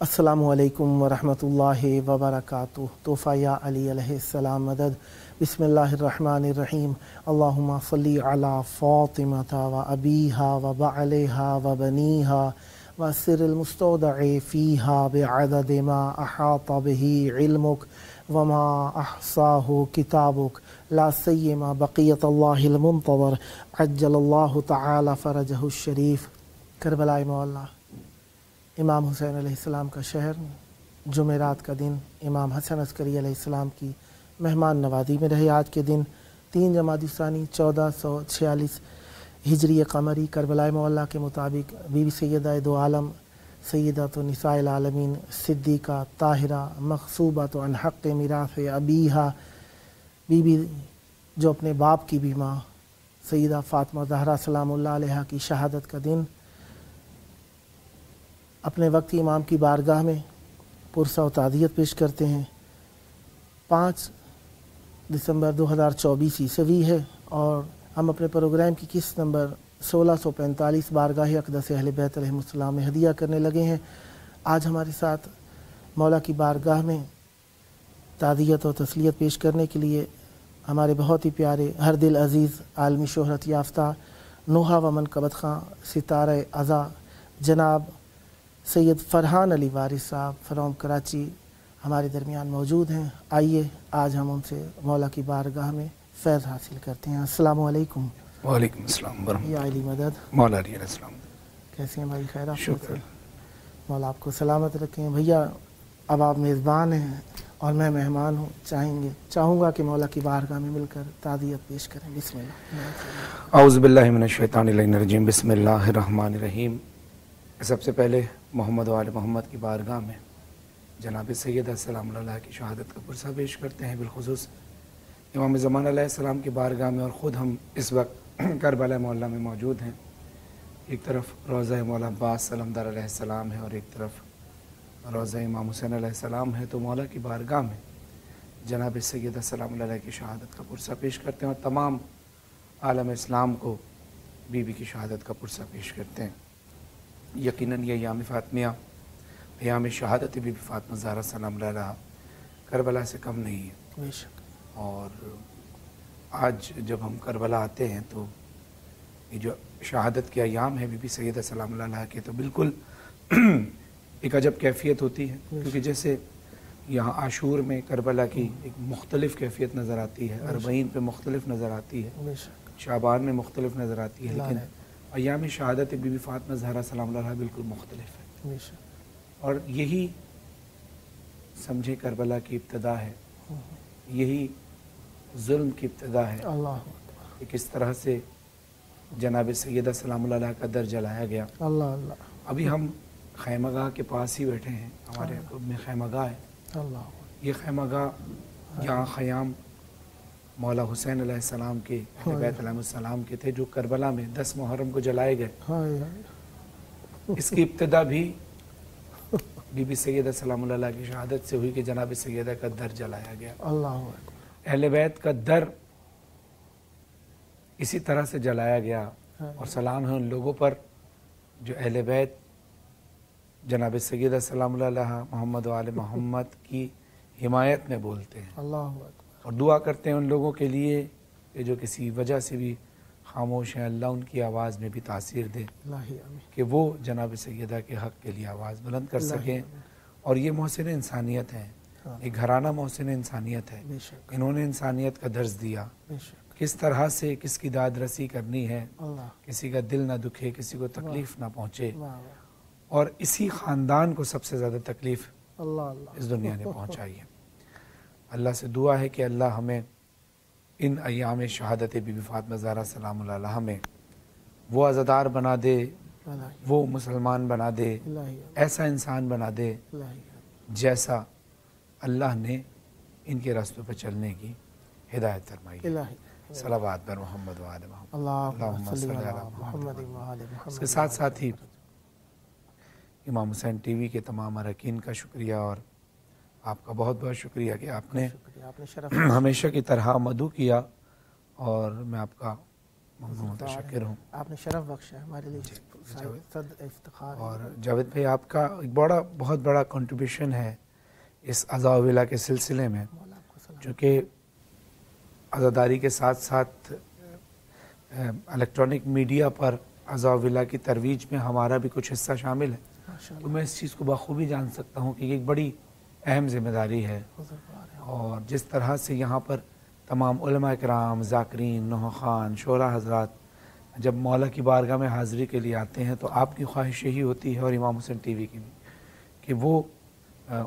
السلام علیکم ورحمۃ اللہ وبرکاتہ۔ تحفہ یا علی علیہ السلام مدد۔ بسم اللہ الرحمن الرحیم۔ اللہم صلی علی فاطمۃ و ابیہا و بعلہا و بنیہا و سر المستودع فیہا بعدد ما احاط بہ علمک وما احصاہ کتابک لا سیما بقیت اللہ المنتظر عجل اللہ تعالی فرجہ الشریف۔ کربلا معلیٰ، امام حسین علیہ السلام کا شہر، جمعرات کا دن امام حسن عسکری علیہ السلام کی مہمان نوازی میں رہے۔ آج کے دن 3 جمادی الثانی 1446 ہجری قمری کربلا معلیٰ کے مطابق بی بی سیدہ دو عالم سیدۃ نساء العالمین صدیقہ طاہرہ مغصوبۃ عن حق میراث ابیہا، بی بی جو اپنے باپ کی بھی ماں سیدہ فاطمہ زہرا سلام اللہ علیہا کی شہادت کا دن اپنے وقتی امام کی بارگاہ میں پرسہ و تعزیت پیش کرتے ہیں۔ 5 دسمبر 2024 عیسوی ہے اور ہم اپنے پروگرام کی قسط نمبر 1645 بارگاہ اقدس اہل بیت علیہ السلام میں ہدیہ کرنے لگے ہیں۔ آج ہمارے ساتھ مولا کی بارگاہ میں تعزیت و تسلیت پیش کرنے کے لیے ہمارے بہت ہی پیارے ہر دل عزیز عالمی شہرت یافتہ نوحہ و منقبت خاں ستارہ ازا جناب سید فرحان علی وارث صاحب فرام کراچی ہمارے درمیان موجود ہیں۔ آئیے آج ہم ان سے مولا کی بارگاہ میں فیض حاصل کرتے ہیں۔ السلام علیکم۔ وعلیکم السلام ورحمۃ یا علی مدد۔ مولا علیہ السلام۔ کیسے ہیں بھائی؟ خیر؟ آپ شکر۔ مولا آپ کو سلامت رکھیں۔ بھیا اب آپ میزبان ہیں اور میں مہمان ہوں، چاہوں گا کہ مولا کی بارگاہ میں مل کر تعزیت پیش کریں۔ بسم اللہ۔ اعوذ باللہ من الشیطان الرجیم، بسم اللہ الرحمن الرحیم۔ سب سے پہلے محمد و آل محمد کی بارگاہ میں جناب سیدہ سلام اللہ کی شہادت کا پرسہ پیش کرتے ہیں، بالخصوص امام زمان علیہ السلام کی بارگاہ میں، اور خود ہم اس وقت کربلا معلیٰ میں موجود ہیں۔ ایک طرف روضہ مولا عباس سلمدار علیہ السلام ہے اور ایک طرف روضہ امام حسین علیہ السلام ہے، تو مولا کی بارگاہ میں جناب سیدہ سلام اللہ کی شہادت کا پرسہ پیش کرتے ہیں اور تمام عالم اسلام کو بی بی کی شہادت کا پرسہ پیش کرتے ہیں۔ یقیناً یہ ایام فاطمیہ، ایام شہادت بی بی فاطمہ زہرا سلام اللہ علیہا کربلا سے کم نہیں ہے۔ بے شک۔ اور آج جب ہم کربلا آتے ہیں تو یہ جو شہادت کے ایام ہے بی بی سیدہ سلام اللہ علیہا کے، تو بالکل ایک عجب کیفیت ہوتی ہے، کیونکہ جیسے یہاں عاشور میں کربلا کی ایک مختلف کیفیت نظر آتی ہے، اربعین پہ مختلف نظر آتی ہے، شعبان میں مختلف نظر آتی ہے، لیکن ایام شہادت بی بی فاطمہ زہرا سلام اللہ علیہا بالکل مختلف ہے۔ اور یہی سمجھے کربلا کی ابتدا ہے، یہی ظلم کی ابتدا ہے کہ کس طرح سے جناب سیدہ سلام اللہ علیہا کا در جلایا گیا۔ ابھی ہم خیمہ گاہ کے پاس ہی بیٹھے ہیں، ہمارے میں خیمہ گاہ ہے۔ یہ خیمہ گاہ یہاں خیام مولا حسین علیہ السلام کے، اہل بیت علیہ السلام کے تھے، جو کربلا میں 10 محرم کو جلائے گئے۔ اس کی ابتدا بھی بی بی سیدہ سلام اللہ علیہ کی شہادت سے ہوئی کہ جناب سیدہ کا در جلایا گیا۔ اہل بیت کا در اسی طرح سے جلایا گیا، اور سلام ہے ان لوگوں پر جو اہل بیت جناب سیدہ سلام اللہ علیہ محمد و آل محمد کی حمایت میں بولتے ہیں، اور دعا کرتے ہیں ان لوگوں کے لیے کہ جو کسی وجہ سے بھی خاموش ہیں، اللہ ان کی آواز میں بھی تاثیر دے کہ وہ جناب سیدہ کے حق کے لیے آواز بلند کر سکیں۔ اور یہ محسن انسانیت ہے، ایک گھرانہ محسن انسانیت ہے۔ انہوں نے انسانیت کا درس دیا، کس طرح سے کس کی داد رسی کرنی ہے، کسی کا دل نہ دکھے، کسی کو تکلیف نہ پہنچے، اور اسی خاندان کو سب سے زیادہ تکلیف اس دنیا نے پہنچائی ہے۔ اللہ سے دعا ہے کہ اللہ ہمیں ان ایام شہادت بی بی فاطمہ زہرا سلام اللہ علیہا میں وہ عزادار بنا دے وہ مسلمان بنا دے، ایسا انسان بنا دے جیسا اللہ نے ان کے راستوں پر چلنے کی ہدایت فرمائی ہے۔ صلوات بر محمد و آل محمد، اللہم صلی علی محمد۔ اس کے ساتھ ساتھ ہی امام حسین ٹی وی کے تمام اراکین کا شکریہ، اور آپ کا بہت بہت شکریہ کہ آپ نے ہمیشہ کی طرح مدعو کیا، اور میں آپ کا ممنون متشکر ہوں۔ آپ نے شرف بخشا ہمارے لیے، صد افتخار۔ اور جاوید بھائی، آپ کا ایک بہت بڑا کنٹریبیوشن ہے اس عزا و ولا کے سلسلے میں، چونکہ عزاداری کے ساتھ ساتھ الیکٹرانک میڈیا پر عزا و ولا کی ترویج میں ہمارا بھی کچھ حصہ شامل ہے، تو میں اس چیز کو بخوبی جان سکتا ہوں کہ یہ ایک بڑی اہم ذمہ داری ہے۔ اور جس طرح سے یہاں پر تمام علماء کرام، ذاکرین، نوح خان، شعراء حضرات جب مولا کی بارگاہ میں حاضری کے لیے آتے ہیں تو آپ کی خواہش یہی ہوتی ہے، اور امام حسین ٹی وی کی بھی، کہ وہ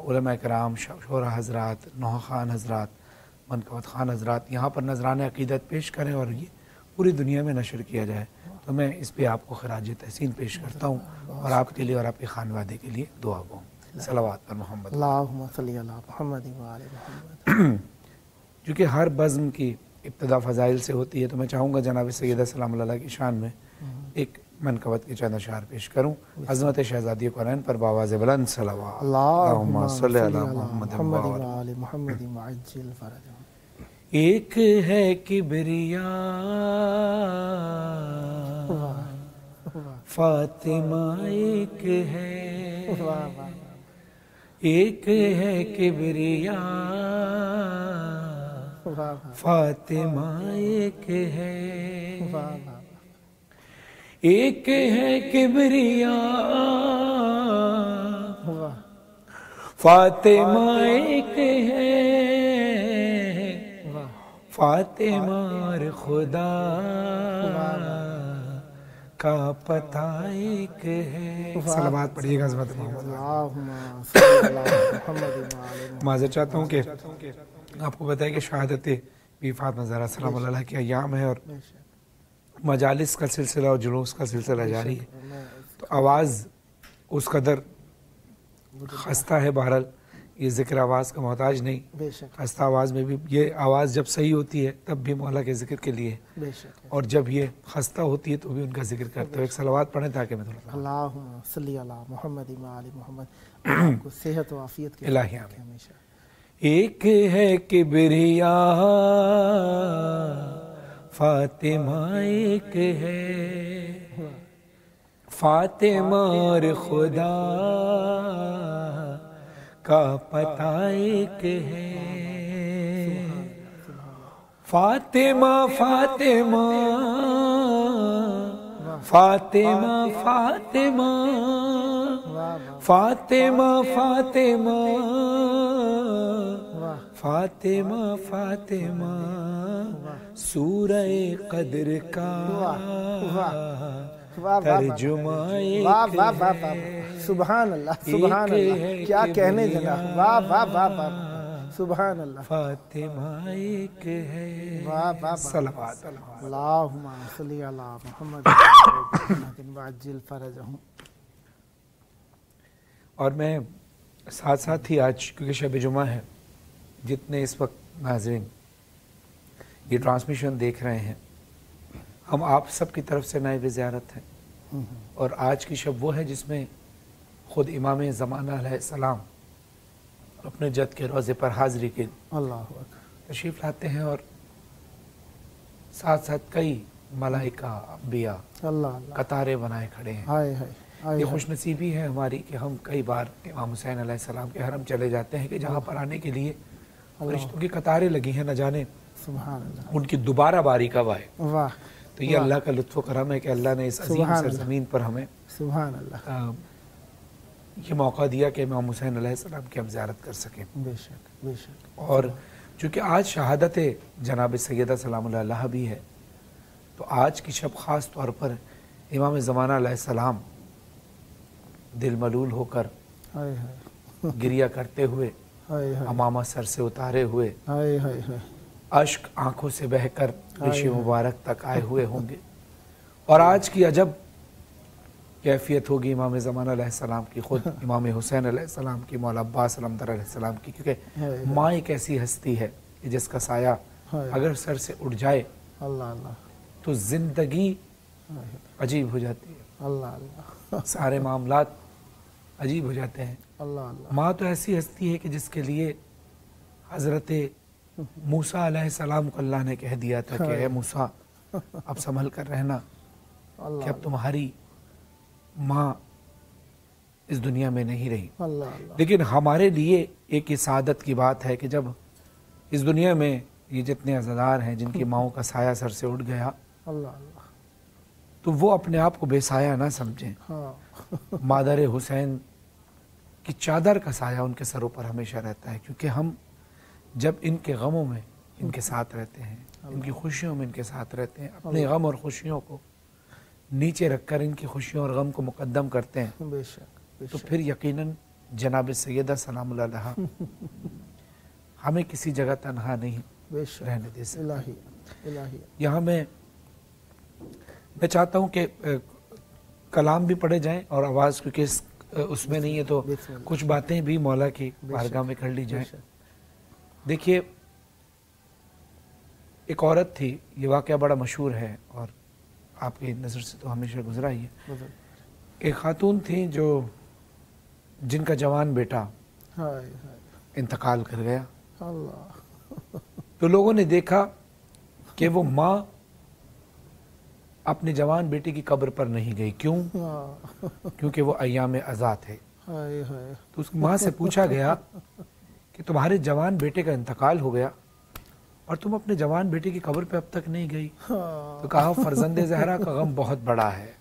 علماء کرام، شعراء حضرات، نوح خان حضرات، منقبت خان حضرات یہاں پر نذران عقیدت پیش کریں اور یہ پوری دنیا میں نشر کیا جائے۔ تو میں اس پہ آپ کو خراج تحسین پیش کرتا ہوں، اور آپ کے لیے اور آپ کے خانوادے کے لیے دعا گو ہوں۔ صلوات پر محمد، اللہم صلی علی محمد و آل محمد۔ چونکہ ہر بزم کی ابتدا فضائل سے ہوتی ہے، تو میں چاہوں گا جناب سیدہ سلام اللہ کی شان میں ایک منقبت کے چند اشعار پیش کروں۔ عظمت شہزادی قرآن پر بآواز بلند صلوات، اللہم صلی علی محمد و آل محمد وعجل فرجہ۔ ایک ہے کبریا فاطمہ، ایک ہے، ایک ہے کبریا فاطمہ، ایک ہے، ایک ہے کبریا فاطمہ، ایک ہے، فاطمہ اور خدا کا پتہ ایک ہے۔ صلوات پڑھیے گا عظمت محمد۔ اللہم صلی علی محمد و آل محمد۔ معذرت چاہتا ہوں کہ آپ کو بتائیں کہ شہادت بی فاطمہ زہرا سلام اللہ علیہ کے ایام ہے، اور مجالس کا سلسلہ اور جلوس کا سلسلہ جاری ہے، تو آواز اس قدر خستہ ہے۔ بہرحال یہ ذکر آواز کا محتاج نہیں، خستہ آواز میں بھی یہ آواز جب صحیح ہوتی ہے تب بھی مولا کے ذکر کے لیے، اور جب یہ خستہ ہوتی ہے تو بھی ان کا ذکر کرتے ہو۔ ایک صلوات پڑھیں تاکہ میں تھوڑا اللہم صلی علی محمد و آل محمد۔ آپ کو صحت و عافیت کے الہی آمین۔ ہمیشہ۔ ایک ہے کبریا فاطمہ، ایک ہے، فاطمہ اور خدا کا پتہ ایک ہے، فاطمہ فاطمہ فاطمہ فاطمہ فاطمہ فاطمہ فاطمہ فاطمہ سورہ قدر کا ترجمہ ایک ہے، سبحان اللہ، سبحان اللہ، کیا کہنے جناب، واہ واہ واہ واہ، سبحان اللہ، فاطمہ ایک ہے، واہ واہ، صلوات۔ اللہم صلی علی محمد وعجل فرجہم۔ اور میں ساتھ ساتھ ہی آج کیونکہ شب جمعہ ہے، جتنے اس وقت ناظرین یہ ٹرانسمیشن دیکھ رہے ہیں، ہم آپ سب کی طرف سے نائب زیارت ہیں، اور آج کی شب وہ ہے جس میں خود امام زمانہ علیہ السلام اپنے جد کے روضے پر حاضری کے اللہ تشریف لاتے ہیں، اور ساتھ ساتھ کئی ملائکہ، انبیاء اللہ قطاریں بنائے کھڑے ہیں۔ ہائے ہائے، یہ خوش نصیبی ہے ہماری کہ ہم کئی بار امام حسین علیہ السلام کے حرم چلے جاتے ہیں کہ جہاں پر آنے کے لیے فرشتوں کی قطاریں لگی ہیں، نہ جانے سبحان اللہ، ان کی دوبارہ باری کب آئے۔ واہ، تو یہ اللہ کا لطف و کرم ہے کہ اللہ نے اس عظیم سرزمین پر ہمیں سبحان اللہ، یہ موقع دیا کہ امام حسین علیہ السلام کی ہم زیارت کر سکیں۔ بے شک بے شک۔ اور چونکہ آج شہادت جناب سیدہ سلام اللہ علیہ بھی ہے، تو آج کی شب خاص طور پر امام زمانہ علیہ السلام دل ملول ہو کر ہائے ہائے، گریہ کرتے ہوئے، ہائے ہائے، امامہ سر سے اتارے ہوئے، ہائے ہائے ہائے، اشک آنکھوں سے بہہ کر ریش مبارک تک آئے ہوئے ہوں گے۔ اور آج کی عجب कैफियत होगी इमाम ज़मान अलैहिस्सलाम की, खुद इमाम हुसैन अलैहिस्सलाम की, मौला अब्बास अलमदर अलैहिस्सलाम की, क्योंकि माँ एक ऐसी हस्ती है कि जिसका साया अगर सर से उठ जाए अल्लाह अल्लाह तो ज़िंदगी अजीब हो जाती है, अल्लाह अल्लाह सारे मामलात अजीब हो जाते हैं। अल्लाह अल्लाह। माँ तो ऐसी हस्ती है कि जिसके लिए हज़रत मूसा अलैहिस्सलाम को अल्लाह ने कह दिया था कि ए मूसा अब संभल कर रहना कि अब तुम्हारी माँ इस दुनिया में नहीं रही। अल्लाह अल्लाह। लेकिन हमारे लिए एक ये सआदत की बात है कि जब इस दुनिया में ये जितने अज़ादार हैं जिनकी माँओं का साया सर से उठ गया, अल्लाह अल्लाह। तो वो अपने आप को बेसाया ना समझें। हाँ मादर हुसैन की चादर का साया उनके सरों पर हमेशा रहता है, क्योंकि हम जब इनके गमों में इनके साथ रहते हैं, इनकी खुशियों में इनके साथ रहते हैं, अपने गम और खुशियों को नीचे रखकर इनकी खुशियों और गम को मुकद्दम करते हैं, बेशक तो फिर यकीनन जनाब सैयदा सलामुल्लाह अलैहा हमें किसी जगह तन्हा नहीं बेशक रहने दे सकते। इलाही इलाही। यहाँ मैं चाहता हूँ कि कलाम भी पढ़े जाएं और आवाज़, क्योंकि उसमें नहीं है तो कुछ बातें भी मौला की बारगाह में कर ली जाएं। देखिए, एक औरत थी, ये वाक़या बड़ा मशहूर है और आपकी नज़र से तो हमेशा गुजरा ही है। एक खातून थी जिनका जवान बेटा इंतकाल कर गया। अल्लाह। तो लोगों ने देखा कि वो माँ अपने जवान बेटे की कब्र पर नहीं गई। क्यों? क्योंकि वो अय्याम अज़ा थे। तो उस माँ से पूछा गया कि तुम्हारे जवान बेटे का इंतकाल हो गया और तुम अपने जवान बेटे की कब्र पे अब तक नहीं गई। तो कहा, फर्जंदे ज़हरा का गम बहुत बड़ा है,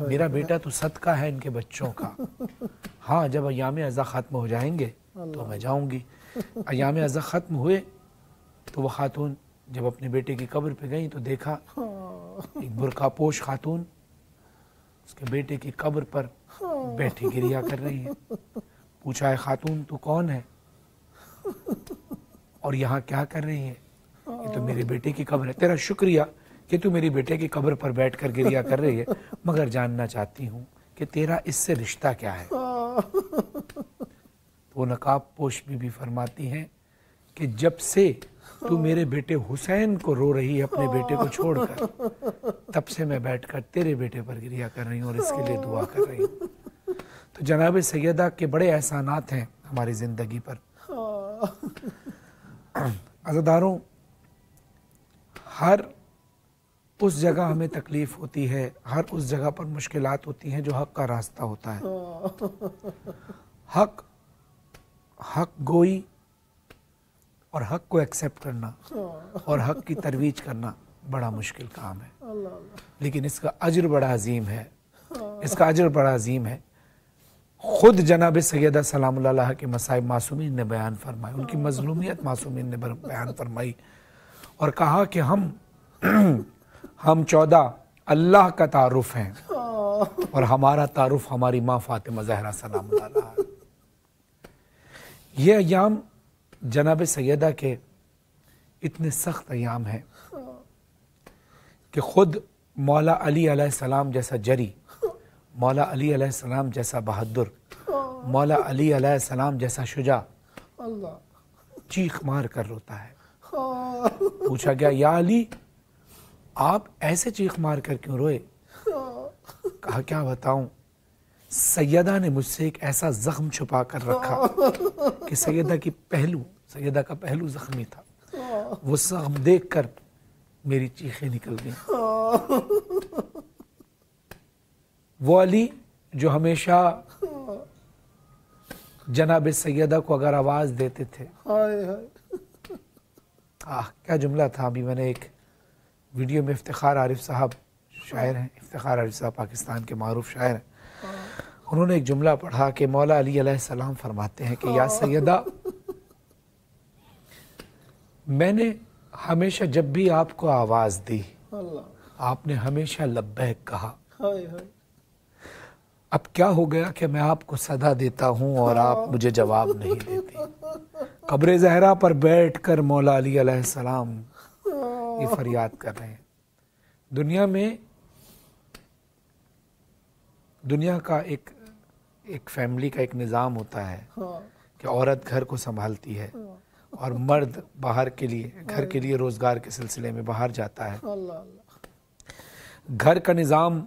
मेरा बेटा तो सदका है इनके बच्चों का। हाँ, जब अय्याम अज़ा ख़त्म हो जाएंगे तो मैं जाऊंगी। अय्याम अज़ा ख़त्म हुए तो वह खातून जब अपने बेटे की कब्र पे गई तो देखा एक बुरका पोश खातून उसके बेटे की कब्र पर बैठी गिरिया कर रही है। पूछा, है खातून तू कौन है और यहाँ क्या कर रही है? ये तो मेरे बेटे की कब्र है। तेरा शुक्रिया कि तू मेरी बेटे की कब्र पर बैठकर गिरिया कर रही है, मगर जानना चाहती हूँ कि तेरा इससे रिश्ता क्या है। वो नकाब पोश बीबी फरमाती हैं कि जब से तू मेरे बेटे हुसैन को रो रही है अपने बेटे को छोड़कर, तब से मैं बैठकर तेरे बेटे पर गिरिया कर रही हूँ और इसके लिए दुआ कर रही हूँ। तो जनाब सैयदा के बड़े एहसानात हैं हमारी ज़िंदगी पर। अज़ादारों, हर उस जगह हमें तकलीफ़ होती है, हर उस जगह पर मुश्किलात होती हैं जो हक़ का रास्ता होता है। हक़ गोई और हक़ को एक्सेप्ट करना और हक़ की तरवीज करना बड़ा मुश्किल काम है, लेकिन इसका अजर बड़ा अजीम है। इसका अजर बड़ा अजीम है। खुद जनाब सैयदा सलामुल्लाह अलैहा के मसाइब मासूमीन ने बयान फरमाए, उनकी मजलूमियत मासूमीन ने बयान फरमाई और कहा कि हम 14 अल्लाह का तारुफ हैं और हमारा तारुफ हमारी माँ फातिमा ज़हरा सलामुल्लाह अलैहा। ये अय्याम जनाब सैयदा के इतने सख्त अय्याम हैं कि खुद मौला अली अलैहिस्सलाम जैसा जरी, मौला अली अलैहिस्सलाम जैसा बहादुर, मौला अली अलैहिस्सलाम जैसा शुजा चीख मार कर रोता है। पूछा गया, या अली आप ऐसे चीख मार कर क्यों रोए? कहा, क्या बताऊं, सैयदा ने मुझसे एक ऐसा जख्म छुपा कर रखा कि सैयदा का पहलू जख्मी था। वो जख्म देखकर मेरी चीखें निकल गईं। वो अली जो हमेशा जनाब सैयदा को अगर आवाज देते थे, क्या जुमला था। अभी मैंने एक वीडियो में इफ्तिखार आरिफ साहब शायर हैं, इफ्तिखार आरिफ साहब पाकिस्तान के मारूफ शायर हैं, उन्होंने एक जुमला पढ़ा कि मौला अली अलैहिस्सलाम फरमाते हैं कि या सैयदा, मैंने हमेशा जब भी आपको आवाज दी आपने हमेशा लब्बैक कहा। अब क्या हो गया कि मैं आपको सदा देता हूं और आप मुझे जवाब नहीं देती। कब्र ज़हरा पर बैठकर मौला अली अलैहिस्सलाम ये फरियाद कर रहे हैं। दुनिया में दुनिया का एक फैमिली का एक निज़ाम होता है कि औरत घर को संभालती है और मर्द बाहर के लिए, घर के लिए रोज़गार के सिलसिले में बाहर जाता है। घर का निज़ाम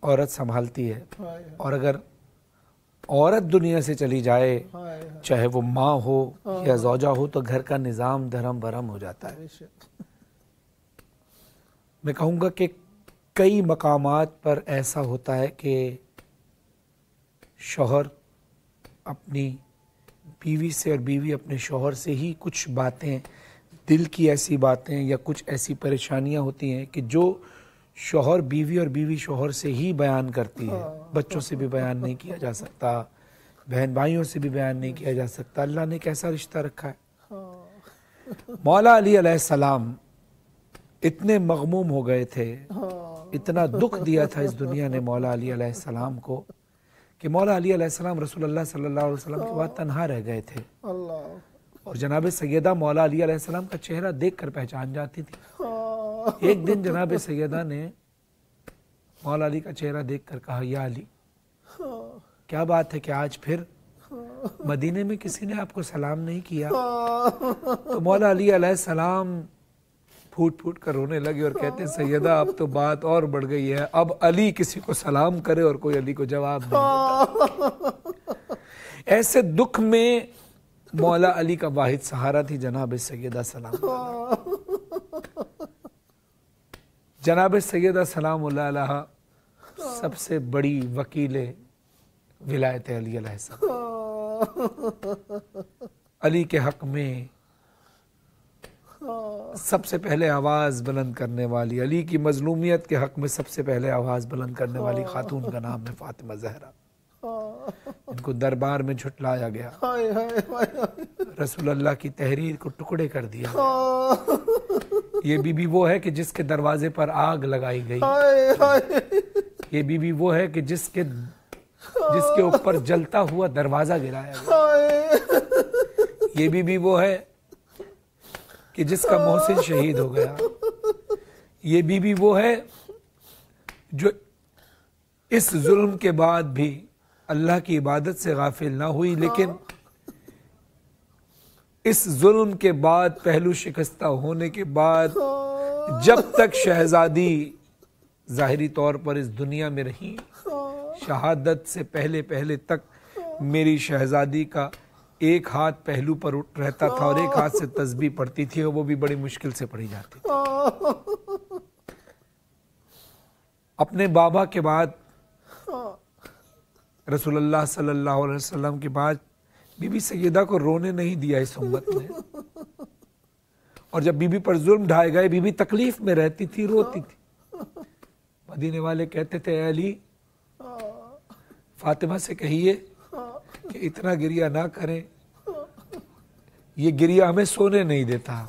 औरत संभालती है, और अगर औरत दुनिया से चली जाए, चाहे वो माँ हो या ज़ौजा हो, तो घर का निज़ाम धर्म भरम हो जाता है। मैं कहूँगा कि कई मकामात पर ऐसा होता है कि शौहर अपनी बीवी से और बीवी अपने शौहर से ही कुछ बातें, दिल की ऐसी बातें या कुछ ऐसी परेशानियां होती हैं कि जो शौहर बीवी और बीवी शौहर से ही बयान करती है। बच्चों से भी बयान नहीं किया जा सकता, बहन भाइयों से भी बयान नहीं किया जा सकता। अल्लाह ने कैसा रिश्ता रखा है। मौला अली अलैहिस्सलाम इतने मगमूम हो गए थे, इतना दुख दिया था इस दुनिया ने मौला अली अलैहिस्सलाम को, कि मौला अली अलैहिस्सलाम रसूलुल्लाह सल्लल्लाहु अलैहि वसल्लम के बाद तन्हा रह गए थे। और जनाब सैयदा मौला अली अलैहिस्सलाम का चेहरा देखकर पहचान जाती थी। एक दिन जनाब सैयदा ने मौला अली का चेहरा देखकर कहा, या अली, क्या बात है कि आज फिर मदीने में किसी ने आपको सलाम नहीं किया? तो मौला अली अलैहिस्सलाम फूट फूट कर रोने लगे और कहते, सैयदा अब तो बात और बढ़ गई है, अब अली किसी को सलाम करे और कोई अली को जवाब नहीं देता। ऐसे दुख में मौला अली का वाहिद सहारा थी जनाब सैयदा सलाम। जनाब सैयदा सलाम अलैहा सबसे बड़ी वकीले विलायत अली अलैहिस्सलाम, अली के हक में सबसे पहले आवाज बुलंद करने वाली, अली की मजलूमियत के हक में सबसे पहले आवाज बुलंद करने वाली खातून का नाम है फातिमा ज़हरा। इनको दरबार में झुटलाया गया, रसूलुल्लाह की तहरीर को टुकड़े कर दिया। ये बीबी वो है कि जिसके दरवाजे पर आग लगाई गई। ये बीबी वो है कि जिसके ऊपर जलता हुआ दरवाजा गिराया गया। ये बीबी वो है कि जिसका मोहसिन शहीद हो गया। ये बीबी वो है जो इस जुल्म के बाद भी अल्लाह की इबादत से गाफिल ना हुई, लेकिन इस जुल्म के बाद, पहलू शिकस्ता होने के बाद, जब तक शहजादी ज़ाहिरी तौर पर इस दुनिया में रही, शहादत से पहले पहले तक मेरी शहजादी का एक हाथ पहलू पर उठ रहता था और एक हाथ से तस्बीह पढ़ती थी, और वो भी बड़ी मुश्किल से पढ़ी जाती थी। अपने बाबा के बाद, रसूलुल्लाह सल्लल्लाहु अलैहि वसल्लम के बाद, बीबी सैयदा को रोने नहीं दिया इस उम्मत ने। और जब बीबी पर जुल्म ढाए गए, बीबी तकलीफ में रहती थी, रोती थी। मदीने वाले कहते थे, अली फातिमा से कहिए कि इतना गिरिया ना करें, ये गिरिया हमें सोने नहीं देता।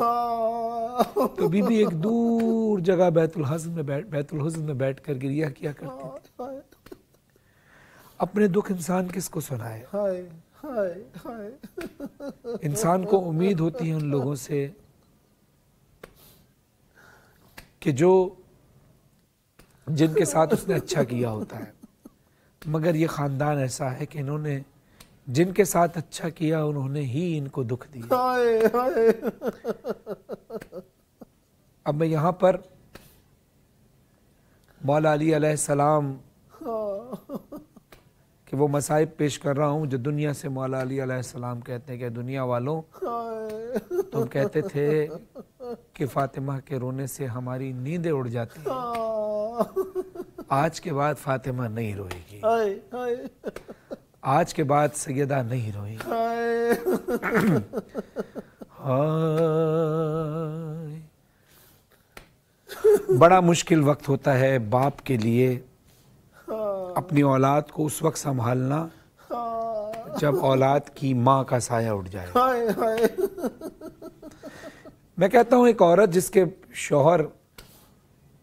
तो बीबी एक दूर जगह बैतुल हुज़्न में बैठकर गिरिया किया करती थी। अपने दुख इंसान किसको सुनाए? इंसान को उम्मीद होती है उन लोगों से कि जिनके साथ उसने अच्छा किया होता है, मगर ये खानदान ऐसा है कि इन्होंने जिनके साथ अच्छा किया उन्होंने ही इनको दुख दिया। अब मैं यहाँ पर मौला अली अलैहिस्सलाम कि वो मसाइब पेश कर रहा हूँ जो दुनिया से मौला अली अलैहिस्सलाम कहते हैं कि दुनिया वालों, तुम कहते थे कि फातिमा के रोने से हमारी नींदें उड़ जाती हैं, आज के बाद फातिमा नहीं रोएगी, आज के बाद सैयदा नहीं रोएगी। बड़ा मुश्किल वक्त होता है बाप के लिए अपनी औलाद को उस वक्त संभालना जब औलाद की माँ का साया उठ जाए। मैं कहता हूँ एक औरत जिसके शौहर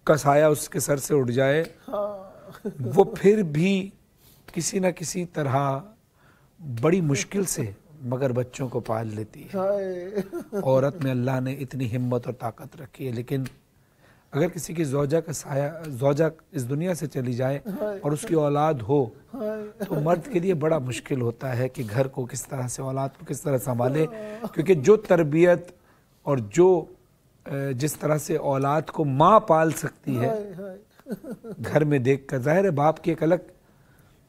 का साया उसके सर से उठ जाए, वो फिर भी किसी न किसी तरह बड़ी मुश्किल से मगर बच्चों को पाल लेती है। औरत में अल्लाह ने इतनी हिम्मत और ताकत रखी है, लेकिन अगर किसी की ज़ौजा इस दुनिया से चली जाए और उसकी औलाद हो तो मर्द के लिए बड़ा मुश्किल होता है कि घर को किस तरह से, औलाद को किस तरह संभाले, क्योंकि जो तरबियत और जो जिस तरह से औलाद को माँ पाल सकती है घर में देखकर, जाहिर है बाप की एक अलग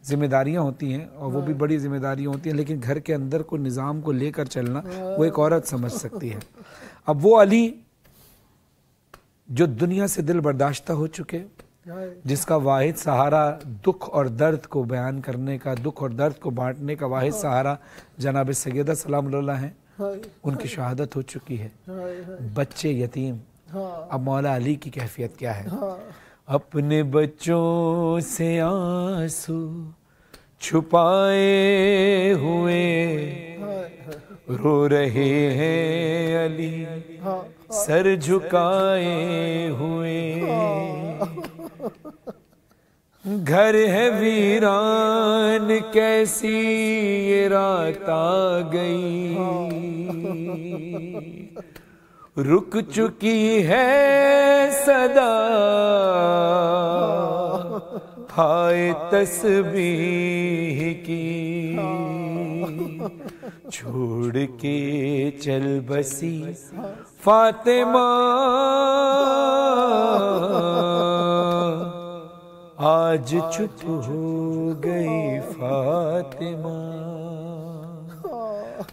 जिम्मेदारियां होती हैं और वो भी बड़ी जिम्मेदारियां होती हैं, लेकिन घर के अंदर को निज़ाम को लेकर चलना वो एक औरत समझ सकती है। अब वो अली जो दुनिया से दिल बर्दाश्ता हो चुके, जिसका वाहिद सहारा दुख और दर्द को बयान करने का, दुख और दर्द को बांटने का वाहिद सहारा जनाब सैयदा सलामुल्लाह हैं, उनकी शहादत हो चुकी है, बच्चे यतीम। अब मौला अली की कैफियत क्या है? अपने बच्चों से आंसू छुपाए हुए रो रहे हैं अली सर झुकाए हुए, घर है वीरान कैसी ये रात आ गई, रुक चुकी है सदा हाय तस्बीह की, छोड़ के चल बसी फातिमा आज चुप हो गई फातिमा,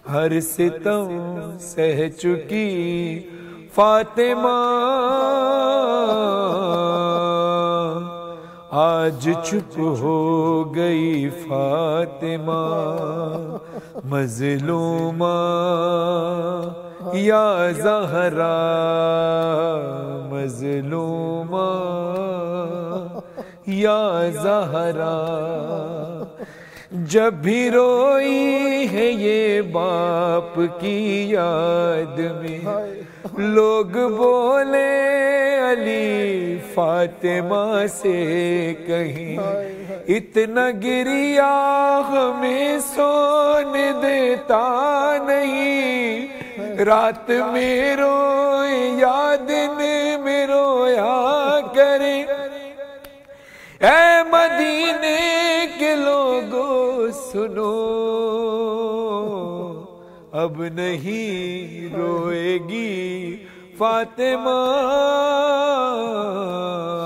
हर सितम सह चुकी फातिमा आज चुप हो गई फातिमा, मज़लूमा या ज़हरा मज़लूमा या ज़हरा, जब भी रोई है ये बाप की याद में, लोग बोले अली फातिमा से कहीं, इतना गिरिया हमें सोने देता नहीं, रात में रोए या दिन में रोया करे, ऐ मदीने के लोगों सुनो, अब नहीं रोएगी फातिमा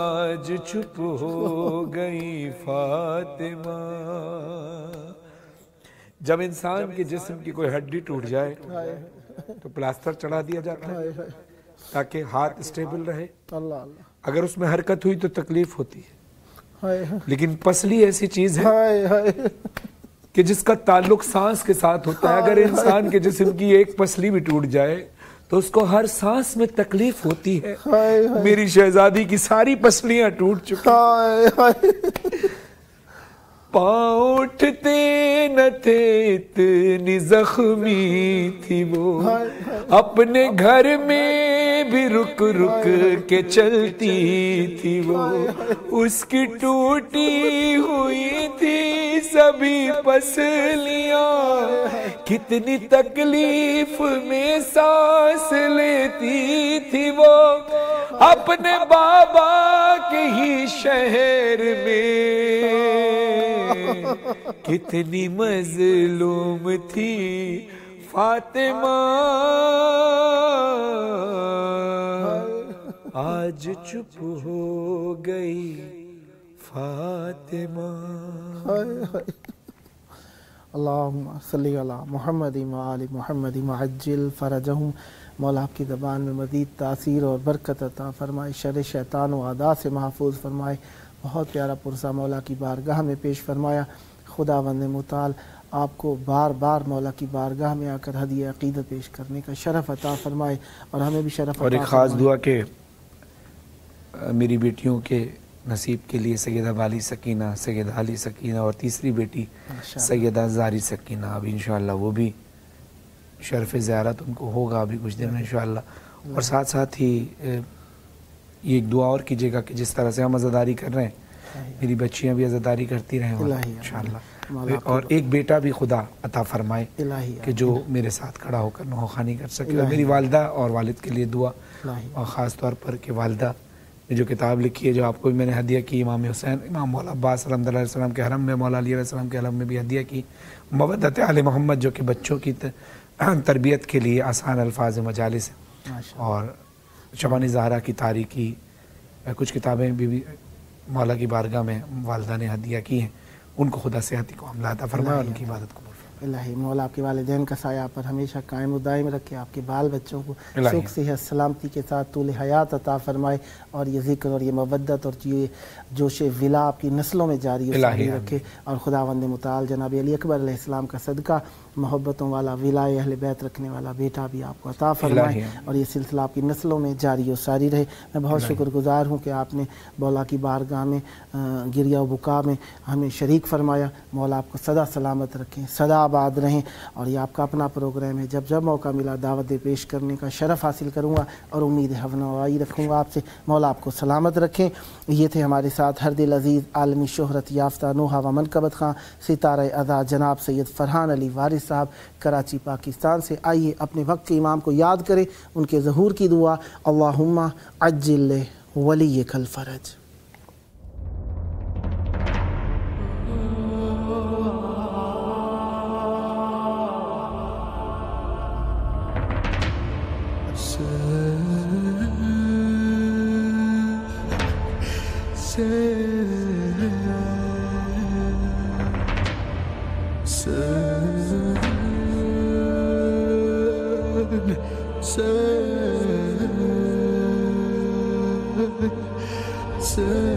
आज चुप हो गई फातिमा। जब इंसान के जिस्म की कोई हड्डी टूट जाए तो प्लास्टर चढ़ा दिया जाता है ताकि हाथ स्टेबल रहे, अगर उसमें हरकत हुई तो तकलीफ होती है, लेकिन पसली ऐसी चीज है कि जिसका ताल्लुक सांस के साथ होता है। अगर इंसान के जिस्म की एक पसली भी टूट जाए तो उसको हर सांस में तकलीफ होती है। मेरी शहजादी की सारी पसलियां टूट चुकी, पाँव उठते न थे इतनी जख्मी थी वो, अपने घर में भी रुक रुक के चलती थी वो, उसकी टूटी हुई थी सभी पसलियां, कितनी तकलीफ में सांस लेती थी वो, अपने बाबा के ही शहर में कितनी मजलूम थी फातिमा आज चुप हो गई फातिमा। अल्लाहुम्मा सल्ली अला मुहम्मद व आलि मुहम्मद मअज्जिल फरजहुम। मौला आपकी ज़बान में मज़ीद तासीर और बरकत अता फरमाए, शर शैतान व आदा से महफूज फरमाए। बहुत प्यारा पुरसा मौला की बारगाह में पेश फरमाया। खुदावंद मुताल आपको बार बार मौला की बारगाह में आकर हदिया अक़ीदत पेश करने का शरफ़ अता फरमाए और हमें भी शरफ़। और एक ख़ास दुआ के मेरी बेटियों के नसीब के लिए सैयदा वाली सकीना, सैयदा अली सकीना और तीसरी बेटी सैयदा ज़ारी सकीना, अब इंशाअल्लाह वो भी शरफ़ ज़ियारत उनको होगा अभी कुछ दिन में इंशाअल्लाह। और साथ साथ ही ये एक दुआ और कीजिएगा कि जिस तरह से हम अज़ादारी कर रहे हैं मेरी बच्चियां भी अज़ादारी करती रहें इंशाअल्लाह, और एक बेटा भी खुदा अता फरमाए कि जो मेरे साथ खड़ा होकर नौखानी कर सके। और मेरी वालिदा और वालिद के लिए दुआ, और ख़ास तौर पर कि वालिदा یہ جو کتاب لکھی ہے جو آپ کو بھی میں نے ہدیہ کی، امام حسین امام مولا عباس صلی اللہ علیہ وسلم کے حرم میں، مولا علی علیہ السلام کے حرم میں بھی ہدیہ کی، مودت آل محمد جو کہ بچوں کی تربیت کے لیے آسان الفاظ مجالس ہیں، اور شبانی زہرا کی تاریکی، کچھ کتابیں بھی مولا کی بارگاہ میں والدہ نے ہدیہ کی ہیں، ان کو خدا صحت کو عملہ عطا فرمائے اور ان کی عبادت کو الہی مولا آپ کے والدین کا سایہ پر ہمیشہ قائم و دائم رکھے، آپ کے بال بچوں کو الہی سکھ صحت سلامتی کے ساتھ طول حیات عطا فرمائے، اور یہ ذکر اور یہ مودت اور یہ جوش ولا آپ کی نسلوں میں جاری و ساری رکھے، اور خداوند متعال جناب علی اکبر علیہ السلام کا صدقہ محبتوں والا ولائے اہل بیت رکھنے والا بیٹا بھی آپ کو عطا فرمائے، اور یہ سلسلہ آپ کی نسلوں میں جاری و ساری رہے۔ میں بہت شکر گزار ہوں کہ آپ نے مولا کی بارگاہ میں گریہ و بکا میں ہمیں شریک فرمایا۔ مولا آپ کو سدا سلامت رکھیں، سدا آباد رہیں، اور یہ آپ کا اپنا پروگرام ہے، جب جب موقع ملا دعوت پیش کرنے کا شرف حاصل کروں گا اور امید ہمنوائی رکھوں گا آپ سے۔ مولا آپ کو سلامت رکھیں۔ یہ تھے ہمارے ساتھ ہر دل عزیز عالمی شہرت یافتہ نوحہ و منقبت خاں ستارہ ادا جناب سید فرحان علی وارث صاحب کراچی پاکستان سے۔ آئیے اپنے وقت کے امام کو یاد کریں، ان کے ظہور کی دعا، اللہم عجل ولیک الفرج۔ Say